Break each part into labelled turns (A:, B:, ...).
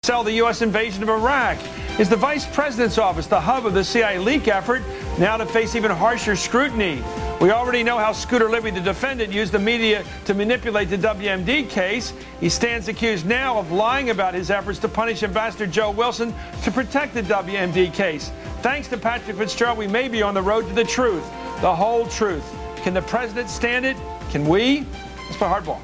A: Sell the U.S. invasion of Iraq. Is the Vice President's office the hub of the CIA leak effort, now to face even harsher scrutiny? We already know how Scooter Libby, the defendant, used the media to manipulate the WMD case. He stands accused now of lying about his efforts to punish Ambassador Joe Wilson to protect the WMD case. Thanks to Patrick Fitzgerald, we may be on the road to the truth, the whole truth. Can the president stand it? Can we? Let's play hardball.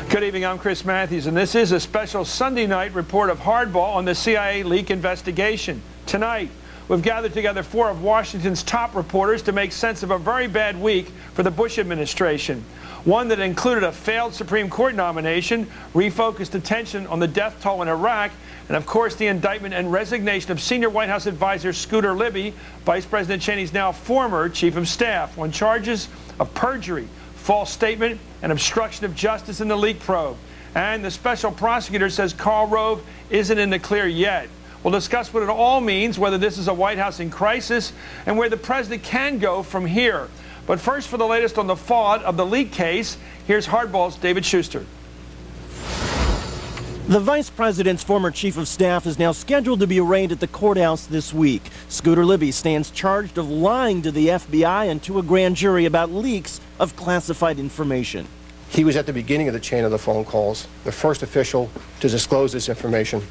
A: Good evening, I'm Chris Matthews, and this is a special Sunday night report of Hardball on the CIA leak investigation. Tonight, we've gathered together 4 of Washington's top reporters to make sense of a very bad week for the Bush administration. One that included a failed Supreme Court nomination, refocused attention on the death toll in Iraq, and of course the indictment and resignation of senior White House advisor Scooter Libby, Vice President Cheney's now former chief of staff, on charges of perjury, false statement, and obstruction of justice in the leak probe. And the special prosecutor says Karl Rove isn't in the clear yet. We'll discuss what it all means, whether this is a White House in crisis, and where the president can go from here. But first, for the latest on the fallout of the leak case, here's Hardball's David Schuster.
B: The vice president's former chief of staff is now scheduled to be arraigned at the courthouse this week. Scooter Libby stands charged of lying to the FBI and to a grand jury about leaks of classified information.
C: He was at the beginning of the chain of the phone calls, the first official to disclose this information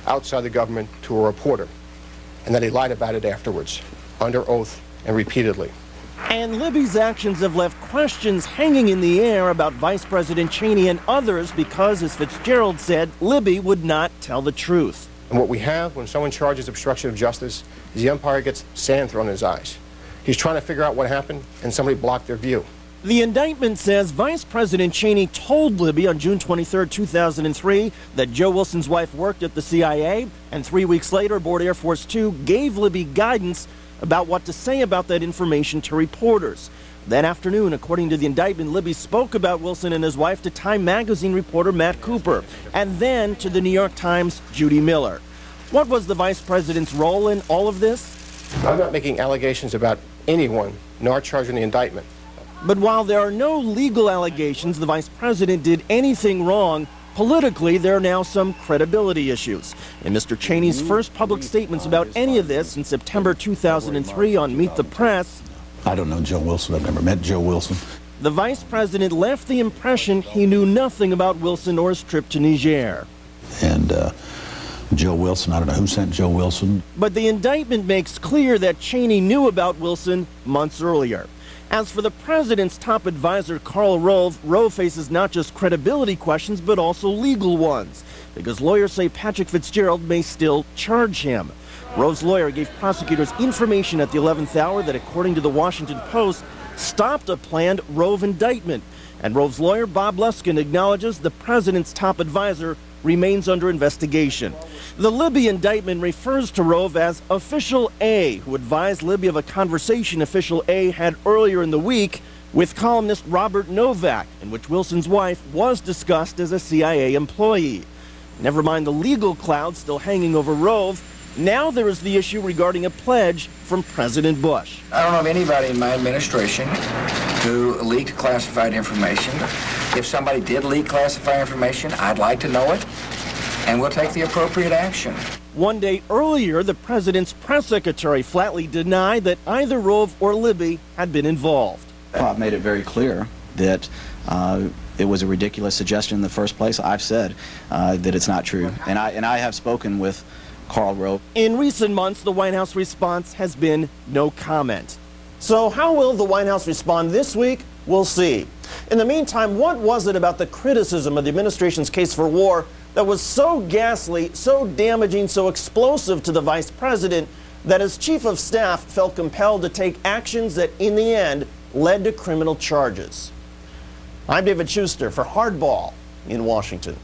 C: outside the government to a reporter, and that he lied about it afterwards, under oath and repeatedly.
B: And Libby's actions have left questions hanging in the air about Vice President Cheney and others because, as Fitzgerald said, Libby would not tell the truth.
C: And what we have when someone charges obstruction of justice is the umpire gets sand thrown in his eyes. He's trying to figure out what happened, and somebody blocked their view.
B: The indictment says Vice President Cheney told Libby on June 23, 2003, that Joe Wilson's wife worked at the CIA, and 3 weeks later, aboard Air Force Two gave Libby guidance about what to say about that information to reporters. That afternoon, according to the indictment, Libby spoke about Wilson and his wife to Time magazine reporter Matt Cooper, and then to the New York Times' Judy Miller. What was the vice president's role in all of this?
C: I'm not making allegations about anyone, nor charging the indictment.
B: But while there are no legal allegations the vice president did anything wrong, politically, there are now some credibility issues. In Mr. Cheney's first public statements about any of this in September 2003 on Meet the Press,
D: I don't know Joe Wilson. I've never met Joe Wilson.
B: The vice president left the impression he knew nothing about Wilson or his trip to Niger.
D: And Joe Wilson, I don't know who sent Joe Wilson.
B: But the indictment makes clear that Cheney knew about Wilson months earlier. As for the president's top advisor, Karl Rove, Rove faces not just credibility questions, but also legal ones, because lawyers say Patrick Fitzgerald may still charge him. Rove's lawyer gave prosecutors information at the 11th hour that, according to the Washington Post, stopped a planned Rove indictment. And Rove's lawyer, Bob Luskin, acknowledges the president's top advisor remains under investigation. The Libby indictment refers to Rove as Official A, who advised Libby of a conversation Official A had earlier in the week with columnist Robert Novak, in which Wilson's wife was discussed as a CIA employee. Never mind the legal cloud still hanging over Rove, now there is the issue regarding a pledge from President Bush.
E: I don't know of anybody in my administration who leaked classified information. If somebody did leak classified information, I'd like to know it, and we'll take the appropriate action.
B: One day earlier, the president's press secretary flatly denied that either Rove or Libby had been involved.
F: I've made it very clear that it was a ridiculous suggestion in the first place. I've said that it's not true, and I have spoken with Karl Rove.
B: In recent months, the White House response has been no comment. So how will the White House respond this week? We'll see. In the meantime, what was it about the criticism of the administration's case for war that was so ghastly, so damaging, so explosive to the vice president that his chief of staff felt compelled to take actions that, in the end, led to criminal charges? I'm David Schuster for Hardball in Washington.